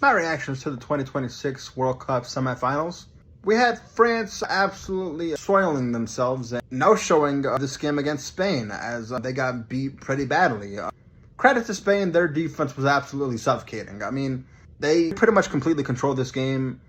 My reactions to the 2026 World Cup semifinals. We had France absolutely soiling themselves and no showing this game against Spain as they got beat pretty badly. Credit to Spain, their defense was absolutely suffocating. I mean, they pretty much completely controlled this game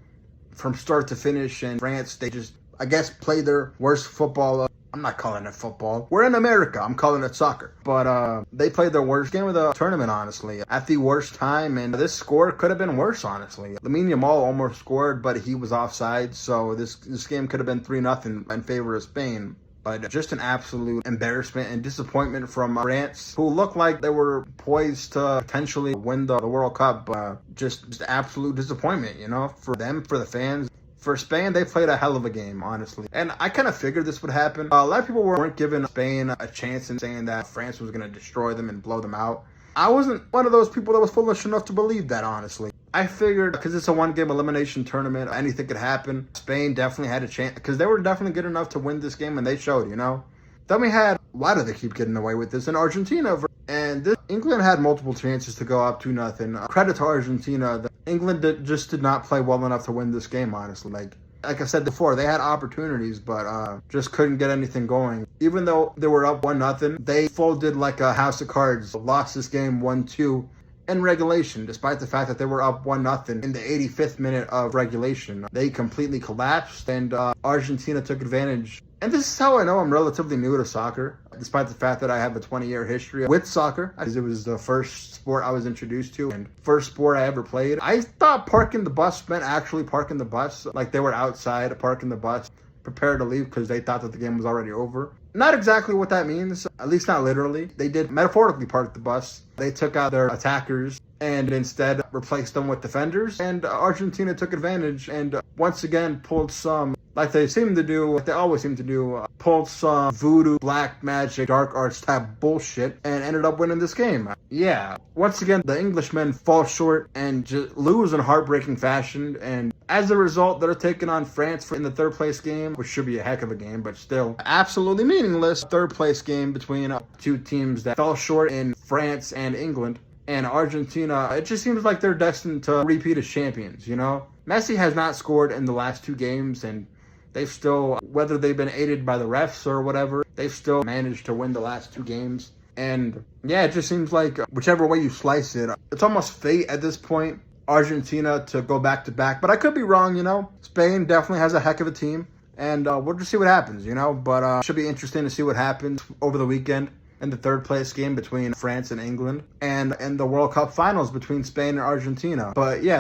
from start to finish, and France, they just, I guess, played their worst football. I'm not calling it football. We're in America. I'm calling it soccer. But they played their worst game of the tournament, honestly, at the worst time. And this score could have been worse, honestly. Lamine Yamal almost scored, but he was offside. So this game could have been 3-0 in favor of Spain. But just an absolute embarrassment and disappointment from France, who looked like they were poised to potentially win the World Cup. Just absolute disappointment, you know, for them, for the fans. For Spain, they played a hell of a game, honestly. And I kind of figured this would happen. A lot of people weren't giving Spain a chance in saying that France was going to destroy them and blow them out. I wasn't one of those people that was foolish enough to believe that, honestly. I figured because it's a one-game elimination tournament, anything could happen. Spain definitely had a chance because they were definitely good enough to win this game, and they showed, you know. Then we had, why do they keep getting away with this, in Argentina. And England had multiple chances to go up 2-0. Credit to Argentina. England just did not play well enough to win this game, honestly. Like I said before, they had opportunities, but just couldn't get anything going. Even though they were up 1-0, they folded like a house of cards. Lost this game 1-2 in regulation, despite the fact that they were up 1-0 in the 85th minute of regulation. They completely collapsed, and Argentina took advantage. And this is how I know I'm relatively new to soccer, despite the fact that I have a 20-year history with soccer, as it was the first sport I was introduced to and first sport I ever played. I thought parking the bus meant actually parking the bus, like they were outside parking the bus, prepared to leave because they thought that the game was already over. Not exactly what that means, at least not literally. They did metaphorically park the bus. They took out their attackers and instead replaced them with defenders. And Argentina took advantage and once again pulled some, like they seem to do, like they always seem to do, pulled some voodoo, black magic, dark arts type bullshit and ended up winning this game. Yeah, once again, the Englishmen fall short and just lose in heartbreaking fashion. And as a result, they're taking on France in the third place game, which should be a heck of a game, but still absolutely meaningless. Third place game between two teams that fell short in France and England. And Argentina, it just seems like they're destined to repeat as champions, you know? Messi has not scored in the last two games, and they've still, whether they've been aided by the refs or whatever, they've still managed to win the last two games. And yeah, it just seems like whichever way you slice it, it's almost fate at this point, Argentina to go back to back. But I could be wrong, you know? Spain definitely has a heck of a team. And we'll just see what happens, you know? But it should be interesting to see what happens over the weekend in the third place game between France and England, and in the World Cup finals between Spain and Argentina. But yeah.